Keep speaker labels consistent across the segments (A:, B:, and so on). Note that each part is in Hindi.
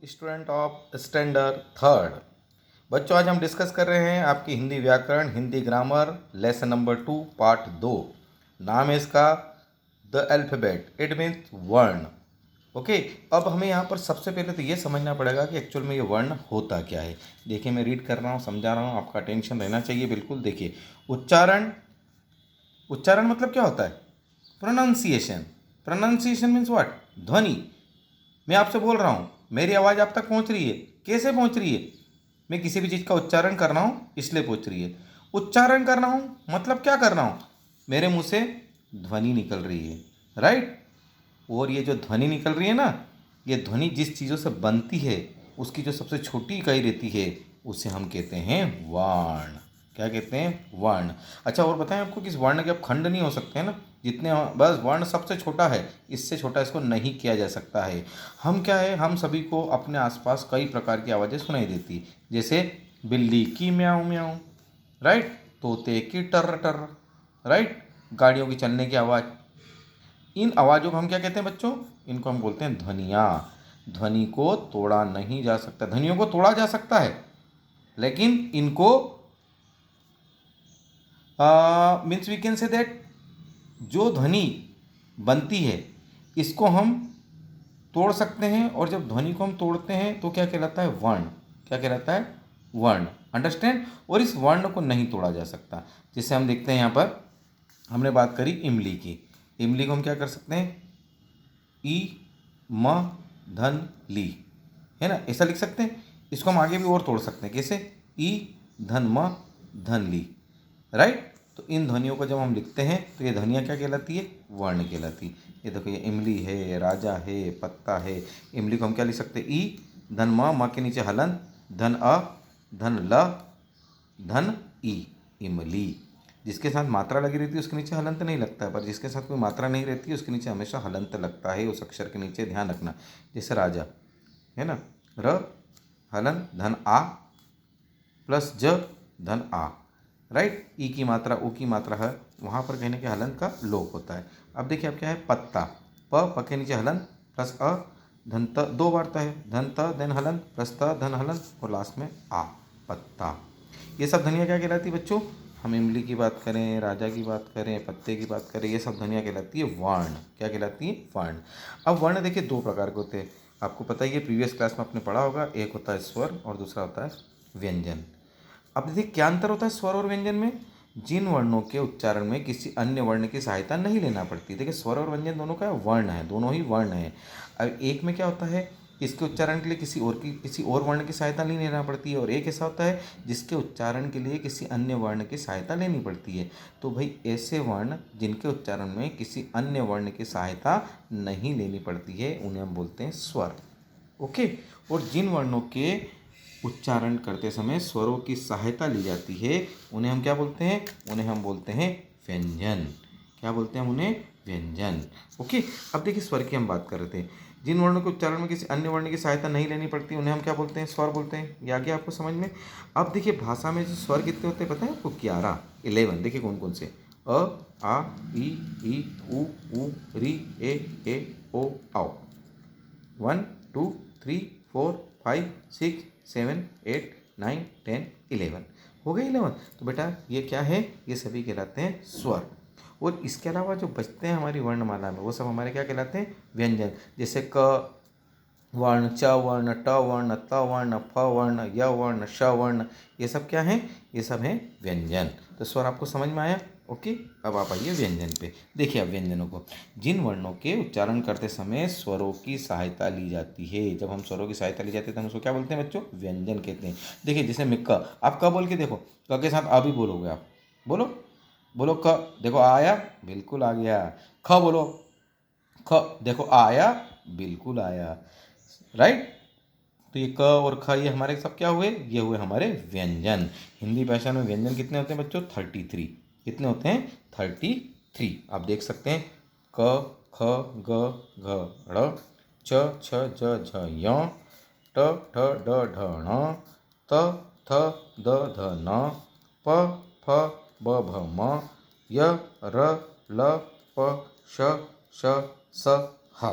A: Student of standard third. बच्चों, आज हम डिस्कस कर रहे हैं आपकी हिंदी व्याकरण, Hindi grammar, lesson number 2 part 2। नाम है इसका द अल्फ़ाबेट, इट मीन्स वर्ण। ओके, अब हमें यहाँ पर सबसे पहले तो ये समझना पड़ेगा कि एक्चुअल में ये वर्ण होता क्या है। देखिए, मैं रीड कर रहा हूँ, समझा रहा हूँ, आपका अटेंशन रहना चाहिए बिल्कुल। देखिए, उच्चारण। उच्चारण मतलब क्या होता है? प्रोनाउंसिएशन। Pronunciation means what? ध्वनि। मैं आपसे बोल रहा हूँ, मेरी आवाज़ आप तक पहुँच रही है, कैसे पहुँच रही है? मैं किसी भी चीज़ का उच्चारण कर रहा हूँ इसलिए पहुँच रही है। उच्चारण कर रहा हूँ मतलब क्या कर रहा हूँ? मेरे मुंह से ध्वनि निकल रही है, राइट। और ये जो ध्वनि निकल रही है ना, ये ध्वनि जिस चीज़ों से बनती है उसकी जो सबसे छोटी इकाई रहती है उसे हम कहते हैं वर्ण। क्या कहते हैं? वर्ण। अच्छा, और बताएं आपको कि इस वर्ण के अब खंड नहीं हो सकते हैं ना, जितने बस वर्ण सबसे छोटा है, इससे छोटा इसको नहीं किया जा सकता है। हम क्या है, हम सभी को अपने आसपास कई प्रकार की आवाज़ें सुनाई देती, जैसे बिल्ली की म्याऊं म्याऊं, राइट, तोते की टर टर, राइट, गाड़ियों की चलने की आवाज़। इन आवाज़ों को हम क्या कहते हैं बच्चों? इनको हम बोलते हैं ध्वनियाँ। ध्वनि को तोड़ा नहीं जा सकता। ध्वनियों को तोड़ा जा सकता है, लेकिन इनको means we can say that जो ध्वनि बनती है इसको हम तोड़ सकते हैं, और जब ध्वनि को हम तोड़ते हैं तो क्या कहलाता है? वर्ण। क्या कहलाता है? वर्ण। अंडरस्टैंड? और इस वर्ण को नहीं तोड़ा जा सकता। जैसे हम देखते हैं यहाँ पर, हमने बात करी इमली की। इमली को हम क्या कर सकते हैं? ई म धन ली, है ना, ऐसा लिख सकते हैं। इसको हम आगे भी और तोड़ सकते हैं, कैसे? ई धन म धन ली, राइट। तो इन ध्वनियों को जब हम लिखते हैं तो ये ध्वनियाँ क्या कहलाती है? वर्ण कहलाती है। ये देखो, ये इमली है, राजा है, पत्ता है। इमली को हम क्या लिख सकते हैं? ई धन म के नीचे हलन, धन अ, धन ल, धन ई, इमली। जिसके साथ मात्रा लगी रहती है उसके नीचे हलंत नहीं लगता है, पर जिसके साथ कोई मात्रा नहीं रहती है उसके नीचे हमेशा हलंत लगता है, उस अक्षर के नीचे, ध्यान रखना। जैसे राजा है ना, र हलन धन आ प्लस ज धन आ, राइट। ई की मात्रा, ऊ की मात्रा है, वहाँ पर कहने के हलंत का लोप होता है। अब देखिए, अब क्या है? पत्ता, प के नीचे हलन प्लस अ, धन त, दो बार त है, धन त धन हलन प्लस त धन हलन, और लास्ट में आ, पत्ता। ये सब ध्वनियाँ क्या कहलाती है बच्चों? हम इमली की बात करें, राजा की बात करें, पत्ते की बात करें, ये सब ध्वनियाँ कहलाती है वर्ण। क्या कहलाती है? वर्ण। अब वर्ण देखिए दो प्रकार के होते हैं, आपको पता ही है, प्रीवियस क्लास में आपने पढ़ा होगा। एक होता है स्वर और दूसरा होता है व्यंजन। अब देखिए क्या अंतर होता है स्वर और व्यंजन में। जिन वर्णों के उच्चारण में किसी अन्य वर्ण की सहायता नहीं लेना पड़ती। देखिए, स्वर और व्यंजन दोनों का वर्ण है, दोनों ही वर्ण है। अब एक में क्या होता है, इसके उच्चारण के लिए किसी और वर्ण की सहायता नहीं लेना पड़ती है, और एक ऐसा होता है जिसके उच्चारण के लिए किसी अन्य वर्ण की सहायता लेनी पड़ती है। तो भाई, ऐसे वर्ण जिनके उच्चारण में किसी अन्य वर्ण की सहायता नहीं लेनी पड़ती है उन्हें हम बोलते हैं स्वर। ओके। और जिन वर्णों के उच्चारण करते समय स्वरों की सहायता ली जाती है उन्हें हम क्या बोलते हैं? उन्हें हम बोलते हैं व्यंजन। क्या बोलते हैं हम उन्हें? व्यंजन। ओके। अब देखिए, स्वर की हम बात कर रहे थे। जिन वर्णों के उच्चारण में किसी अन्य वर्ण की सहायता नहीं लेनी पड़ती उन्हें हम क्या बोलते हैं? स्वर बोलते हैं। ये आ गया आपको समझ में? अब देखिए, भाषा में जो स्वर कितने होते हैं पता है आपको? 11, 11। देखिए कौन कौन से? अ, आ, ई, उ, री, ए, ओ, औ। 1 2 3 4 5 6 7 8 9 10 11 हो गए 11। तो बेटा ये क्या है? ये सभी कहलाते हैं स्वर। और इसके अलावा जो बचते हैं हमारी वर्णमाला में वो सब हमारे क्या कहलाते हैं? व्यंजन। जैसे क वर्ण, च वर्ण, ट वर्ण, त वर्ण, फ वर्ण, य वर्ण, श वर्ण, ये सब क्या हैं? ये सब हैं व्यंजन। तो स्वर आपको समझ में आया? ओके। अब आप आइए व्यंजन पे। देखिए अब व्यंजनों को, जिन वर्णों के उच्चारण करते समय स्वरों की सहायता ली जाती है, जब हम स्वरों की सहायता ली जाती है तो हम उसको क्या बोलते हैं बच्चों? व्यंजन कहते हैं। देखिए जैसे मैं क, आप क बोल के देखो, क के साथ आ भी बोलोगे आप। बोलो, बोलो क, देखो आ आया, बिल्कुल आ गया। ख बोलो, ख देखो आ आया, बिल्कुल आया, राइट। तो ये क और ख ये हमारे सब क्या हुए? ये हुए हमारे व्यंजन। हिंदी भाषा में व्यंजन कितने होते हैं बच्चों? 33। कितने होते हैं? 33। आप देख सकते हैं, क ख ग घ ड़, च छ ज झ य, ट ठ ड ढ ण, त थ द ध न, प फ ब भ म, य र ल प श श स ह।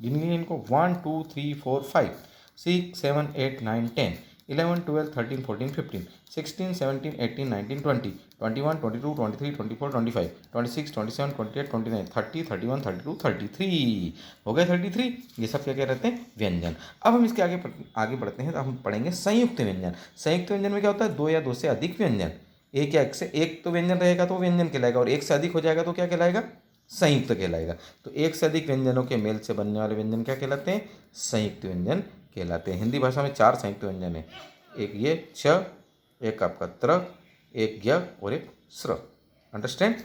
A: गिनिए इनको, 1 2 3 4 5। 6, 7, 8, 9, 10, 11, 12, 13, 14, 15, 16, 17, 18, 19, 20, 21, 22, 23, 24, 25, 26, 27, 28, 29, 30, 31, 32, 33 हो गए 33। ये सब क्या क्या रहते हैं? व्यंजन। अब हम इसके आगे बढ़ते हैं तो हम पढ़ेंगे संयुक्त व्यंजन। संयुक्त व्यंजन में क्या होता है? दो या दो से अधिक व्यंजन, एक या एक तो व्यंजन रहेगा तो व्यंजन कहलाएगा, और एक से अधिक हो जाएगा तो क्या कहलाएगा? संयुक्त कहलाएगा। तो एक से अधिक व्यंजनों के मेल से बनने वाले व्यंजन क्या कहलाते हैं? संयुक्त व्यंजन कहलाते हैं। हिंदी भाषा में 4 संयुक्त व्यंजन है, एक ये छ, एक आपका त्र, एक ज्ञ और एक स्र। अंडरस्टैंड?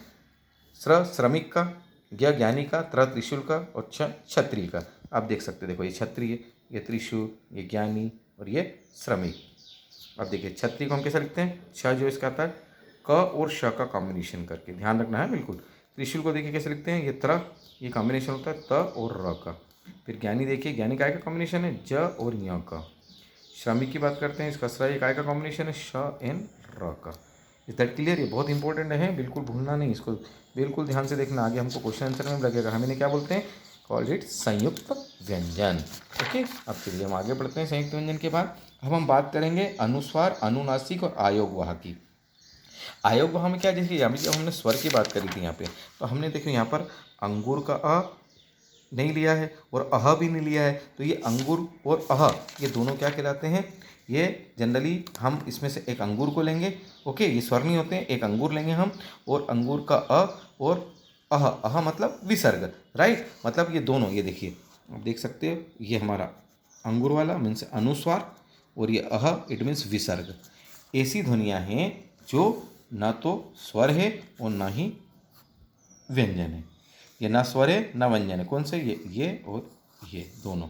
A: स्र श्रमिक का, ज्ञ ज्ञानी का, त्र त्रिशूल का और छ क्षत्रिय का। आप देख सकते हैं, देखो ये क्षत्रिय, ये त्रिशूल, ये ज्ञानी और ये श्रमिक। अब देखिए क्षत्रिय को हम कैसे लिखते हैं? छ जो इसका आता है क और श का कॉम्बिनेशन करके, ध्यान रखना है बिल्कुल। त्रिशूल को देखिए कैसे लिखते हैं? ये त्र, ये कॉम्बिनेशन होता है त और र का। फिर ज्ञानी देखिए, ज्ञानी काय का कॉम्बिनेशन है? ज और य का। श्रमिक की बात करते हैं, इसका स्र, ये काय का कॉम्बिनेशन है? श एन र का। Is that clear? ये बहुत इंपॉर्टेंट है, बिल्कुल भूलना नहीं इसको, बिल्कुल ध्यान से देखना, आगे हमको क्वेश्चन आंसर में लगेगा। हम इन्हें क्या बोलते हैं? कॉल्ड इट संयुक्त व्यंजन। ओके, अब चलिए हम आगे बढ़ते हैं संयुक्त व्यंजन के बाद। अब हम बात करेंगे अनुस्वार, अनुनासिक और आयोगवाह की। आयोगवाह में क्या, जैसे अभी जब हमने स्वर की बात करी थी यहाँ पे, तो हमने देखो यहाँ पर अंगूर का अ नहीं लिया है और अह भी नहीं लिया है, तो ये अंगूर और अह ये दोनों क्या कहलाते हैं? ये जनरली हम इसमें से एक अंगूर को लेंगे, ओके, ये स्वर नहीं होते हैं, एक अंगूर लेंगे हम, और अंगूर का अ और अह मतलब विसर्ग, राइट? मतलब ये दोनों, ये देखिए आप देख सकते हो, ये हमारा अंगूर वाला मीन्स अनुस्वार और ये अह इट मीन्स विसर्ग। ऐसी ध्वनियाँ हैं जो न तो स्वर है और ना ही व्यंजन है। ये ना स्वर है ना व्यंजन है। कौन से? ये और ये दोनों,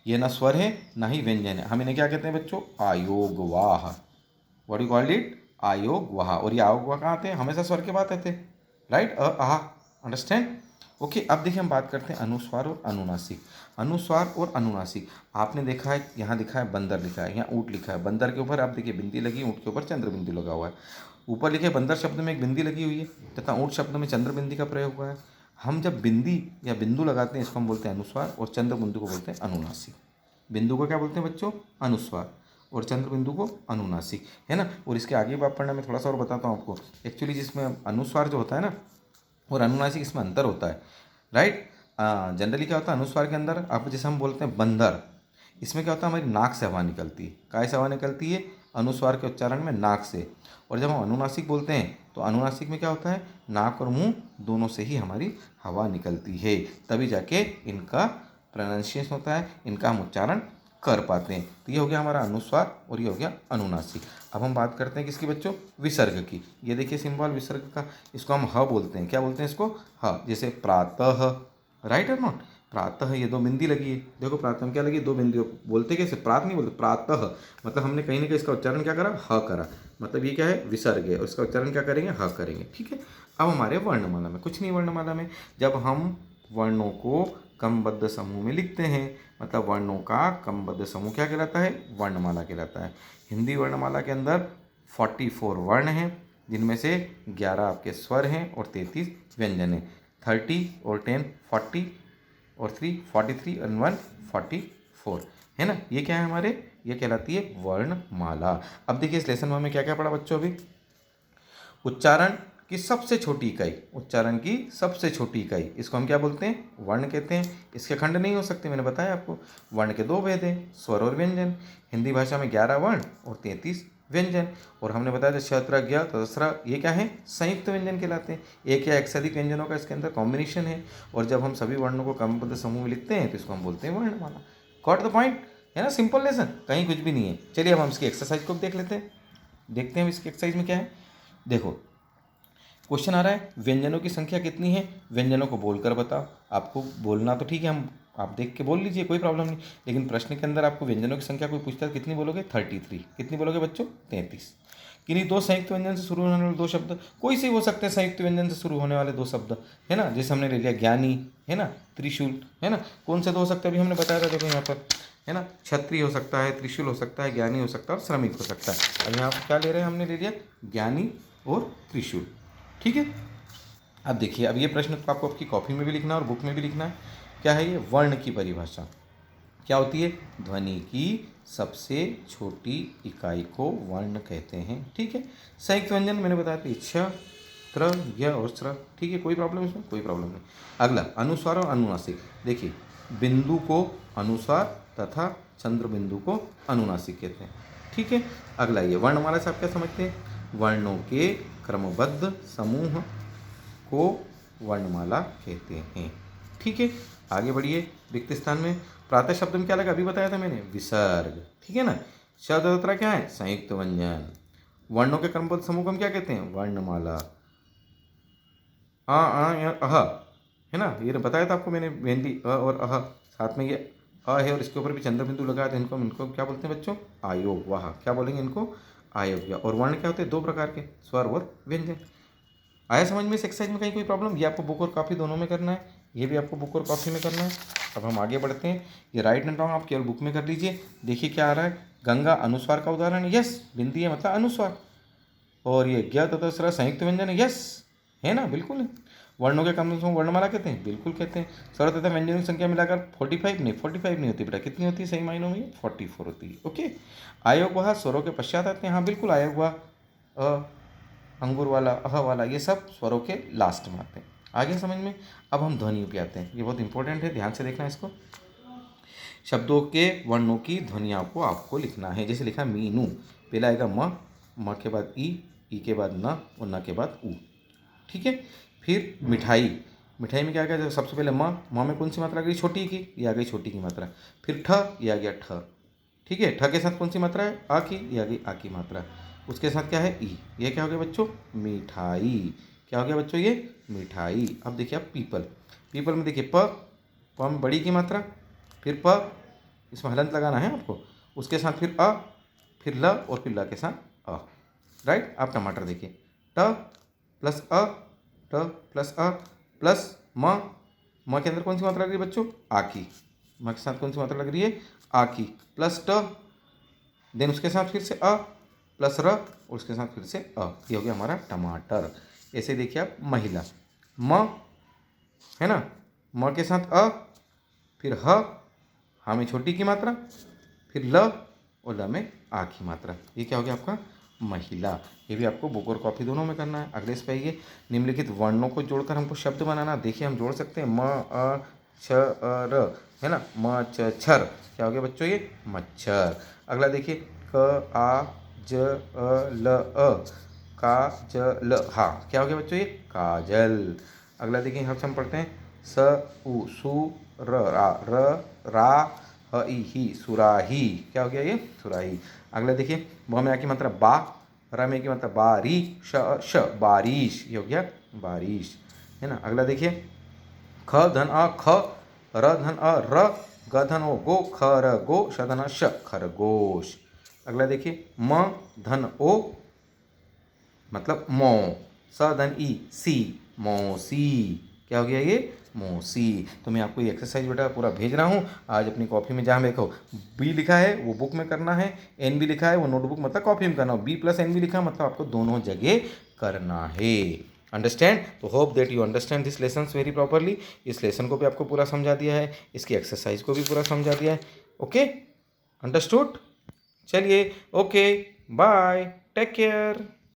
A: ये ना स्वर है ना ही व्यंजन है। हम इन्हें क्या कहते हैं बच्चों? आयोगवाह। What you called it? आयोगवाह। और ये आयोगवाह कहाँ आते हैं? हमेशा स्वर के बात आते हैं, राइट? आह, अंडरस्टैंड? ओके, अब देखिए हम बात करते हैं अनुस्वार और अनुनासिक। अनुस्वार और अनुनासिक, आपने देखा है यहाँ लिखा है बंदर लिखा है, यहाँ ऊँट लिखा है। बंदर के ऊपर आप देखिए बिंदी लगी, ऊँट के ऊपर चंद्र बिंदु लगा हुआ है। ऊपर लिखे बंदर शब्द में एक बिंदी लगी हुई है तथा ऊँट शब्द में चंद्र बिंदी का प्रयोग हुआ है। हम जब बिंदी या बिंदु लगाते हैं इसको हम बोलते हैं अनुस्वार, और चंद्र बिंदु को बोलते हैं अनुनासिक। बिंदु को क्या बोलते हैं बच्चों? अनुस्वार, और चंद्र बिंदु को अनुनासिक, है ना? और इसके आगे बात पढ़ना मैं थोड़ा सा और बताता हूँ आपको। एक्चुअली जिसमें अनुस्वार जो होता है ना और अनुनासिक, इसमें अंतर होता है, राइट? जनरली क्या होता है अनुस्वार के अंदर, आप जैसे हम बोलते हैं बंदर, इसमें क्या होता है? हमारी नाक से हवा निकलती है। काय से हवा निकलती है? अनुस्वार के उच्चारण में नाक से। और जब हम अनुनासिक बोलते हैं तो अनुनासिक में क्या होता है? नाक और मुंह दोनों से ही हमारी हवा निकलती है, तभी जाके इनका प्रोनाउंसिएशन होता है, इनका हम उच्चारण कर पाते हैं। तो ये हो गया हमारा अनुस्वार और ये हो गया अनुनासिक। अब हम बात करते हैं किसकी बच्चों? विसर्ग की। ये देखिए सिंबल विसर्ग का, इसको हम ह बोलते हैं। क्या बोलते हैं इसको? ह। जैसे प्रातः, राइट और नॉट? प्रातः, ये दो बिंदी लगी है, देखो प्रातः में क्या लगी? दो बिंदी। बोलते कैसे? प्रात नहीं बोलते, प्रातः। मतलब हमने कहीं ना कहीं इसका उच्चारण क्या करा? ह करा। मतलब ये क्या है? विसर्ग है, और इसका उच्चारण क्या करेंगे? ह करेंगे, ठीक है? अब हमारे वर्णमाला में कुछ नहीं। वर्णमाला में जब हम वर्णों को क्रमबद्ध समूह में लिखते हैं, मतलब वर्णों का क्रमबद्ध समूह क्या कहलाता है? वर्णमाला कहलाता है। हिंदी वर्णमाला के अंदर 44 वर्ण हैं, जिनमें से 11 आपके स्वर हैं और 33 व्यंजन हैं। 30 और 10 40 और 3 43 और 1 44, है ना? ये क्या है हमारे? ये कहलाती है वर्णमाला। अब देखिए इस लेसन में क्या क्या पढ़ा बच्चों अभी? उच्चारण की सबसे छोटी इकाई, उच्चारण की सबसे छोटी इकाई, इसको हम क्या बोलते हैं? वर्ण कहते हैं। इसके खंड नहीं हो सकते, मैंने बताया आपको। वर्ण के 2 भेद हैं, स्वर और व्यंजन। हिंदी भाषा में 11 वर्ण और 33 व्यंजन। और हमने बताया था क्षत्र ज्ञ तस्र, ये क्या है? संयुक्त व्यंजन कहलाते हैं। एक या एक से अधिक व्यंजनों का इसके अंदर कॉम्बिनेशन है, और जब हम सभी वर्णों को क्रमबद्ध समूह में लिखते हैं तो इसको हम बोलते हैं वर्णमाला। Got the point? है ना? सिंपल लेसन, कहीं कुछ भी नहीं है। चलिए अब हम इसकी एक्सरसाइज को देख लेते हैं। देखते हैं इसकी एक्सरसाइज में क्या है। देखो क्वेश्चन आ रहा है व्यंजनों की संख्या कितनी है? व्यंजनों को बोलकर बताओ। आपको बोलना तो ठीक है, हम आप देख के बोल लीजिए, कोई प्रॉब्लम नहीं, लेकिन प्रश्न के अंदर आपको व्यंजनों की संख्या कोई पूछता है कितनी बोलोगे? 33। कितनी बोलोगे बच्चों? 33। किन्हीं 2 संयुक्त व्यंजन से शुरू होने वाले 2 शब्द, कोई से हो सकते हैं संयुक्त व्यंजन से शुरू होने वाले 2 शब्द, है ना? जैसे हमने ले लिया ज्ञानी, है ना, त्रिशूल, है ना? कौन से 2 हो सकते हैं? अभी हमने बताया था, देखो यहाँ पर, है ना, क्षत्रिय हो सकता है, त्रिशूल हो सकता है, ज्ञानी हो सकता है और श्रमिक हो सकता है। अब यहाँ पर क्या ले रहे हैं? हमने ले लिया ज्ञानी और त्रिशूल, ठीक है? अब देखिए, अब ये प्रश्न तो आपको आपकी कॉपी में भी लिखना है और बुक में भी लिखना है। क्या है ये? वर्ण की परिभाषा। क्या होती है? ध्वनि की सबसे छोटी इकाई को वर्ण कहते हैं। ठीक है, संयुक्त व्यंजन मैंने बताया था छ, त्र, य और स्र। ठीक है, कोई प्रॉब्लम इसमें? कोई प्रॉब्लम नहीं। अगला अनुस्वार और अनुनासिक। देखिए, बिंदु को अनुस्वार तथा चंद्र बिंदु को अनुनासिक कहते हैं। ठीक है, अगला ये वर्णमाला से आप क्या समझते हैं? वर्णों के क्रमबद्ध समूह को वर्णमाला कहते हैं। ठीक है, आगे बढ़िए। रिक्त स्थान में प्रातः शब्द में क्या लगा? अभी बताया था मैंने, विसर्ग। ठीक है ना। शब्द दूसरा क्या है? संयुक्त व्यंजन। वर्णों के क्रमबद्ध समूह को हम क्या कहते हैं? वर्णमाला। अह है ना, ये बताया था आपको मैंने, मेहंदी अ और अह, साथ में ये अ है और इसके ऊपर भी चंद्र बिंदु लगा, तो इनको क्या बोलते हैं बच्चों? आयोग। वाह, क्या बोलेंगे इनको? आयोग। और वर्ण क्या होते हैं? दो प्रकार के, स्वर और व्यंजन। आया समझ में? इस एक्सरसाइज में कहीं कोई प्रॉब्लम? ये आपको बुक और कॉपी दोनों में करना है, ये भी आपको बुक और कॉपी में करना है। अब हम आगे बढ़ते हैं। ये राइट एंड रॉन्ग आप केवल बुक में कर लीजिए। देखिए क्या आ रहा है? गंगा अनुस्वार का उदाहरण है, यस। बिंदी है मतलब अनुस्वार। और ये ज्ञ तथा स्र संयुक्त व्यंजन है, यस, है ना, बिल्कुल है। वर्णों के क्रम को वर्णमाला कहते हैं, बिल्कुल कहते हैं। स्वर तथा व्यंजनों की संख्या मिलाकर 45 नहीं, 45 नहीं होती बेटा, कितनी होती है सही मायनों में? 44 होती है। ओके। आयोग वह स्वरों के पश्चात आते हैं, हाँ बिल्कुल। आयोग वह अ, अंगूर वाला, अह वाला, ये सब स्वरों के लास्ट में आते हैं। आगे समझ में? अब हम ध्वनियों पे आते हैं, ये बहुत इंपॉर्टेंट है, ध्यान से देखना इसको। शब्दों के वर्णों की ध्वनियों को आपको लिखना है। जैसे लिखा मीनू, पहला आएगा म के बाद ई के बाद न और न के बाद ऊ। ठीक है। फिर मिठाई, मिठाई में क्या आ गया? सबसे पहले म में कौन सी मात्रा आ गई? छोटी की, ये आ गई छोटी की मात्रा। फिर ठ, ये आ गया ठ। ठीक है, ठ के साथ कौन सी मात्रा है? आ की, ये आ गई आ की मात्रा। उसके साथ क्या है? ई। ये क्या हो गया बच्चों? मिठाई। क्या हो गया बच्चों? ये मिठाई। अब देखिए आप पीपल, पीपल में देखिए प में बड़ी की मात्रा, फिर प, इसमें हलंत लगाना है आपको, उसके साथ फिर अ, फिर ल और फिर ल के साथ अ। राइट। आप टमाटर देखिए, ट प्लस अ, ट प्लस अ प्लस म के अंदर कौन सी मात्रा लग रही है बच्चों? आ की। म के साथ कौन सी मात्रा लग रही है? आ की। प्लस ट, देन उसके साथ फिर से अ, प्लस र और उसके साथ फिर से अ। ये हो गया हमारा टमाटर। ऐसे देखिए आप महिला, म है ना, म के साथ अ, फिर ह में छोटी की मात्रा, फिर ल और ल में आ की मात्रा। ये क्या हो गया आपका? महिला। ये भी आपको बुक और कॉपी दोनों में करना है। अगले इस पे आइए, निम्नलिखित वर्णों को जोड़कर हमको शब्द बनाना। देखिए हम जोड़ सकते हैं म अ छ अ र, है ना, म च छर। क्या हो गया बच्चों? ये मच्छर। अगला देखिए, क आ ज अ ल अ, का ज ल हा। क्या हो गया बच्चों? ये काजल। अगला देखिए, यहाँ से हम पढ़ते हैं स उ सु र रा र रा ह ई ही, सुराही। क्या हो गया? ये सुराही। अगला देखिए, ब में आ की मात्रा बा, र में की मात्रा बारी, श बारिश। ये हो गया बारिश, है ना। अगला देखिए, ख धन अ ख, र धन अ र, ग धन ओ गो, ख र गो, श धन अ श, खरगोश। अगला देखिए, म धन ओ मतलब मौ, स धन ई सी, मौसी। क्या हो गया? ये मौसी। तो मैं आपको ये एक्सरसाइज बेटा पूरा भेज रहा हूँ आज अपनी कॉपी में। जहाँ देखो बी लिखा है वो बुक में करना है, एन भी लिखा है वो नोटबुक मतलब कॉपी में करना है, बी प्लस एन भी लिखा है मतलब आपको दोनों जगह करना है। अंडरस्टैंड? तो hope that you understand this lesson very properly. इस लेसन को भी आपको पूरा समझा दिया है, इसकी एक्सरसाइज को भी पूरा समझा दिया है। Okay, understood? चलिए, ओके, बाय, टेक केयर।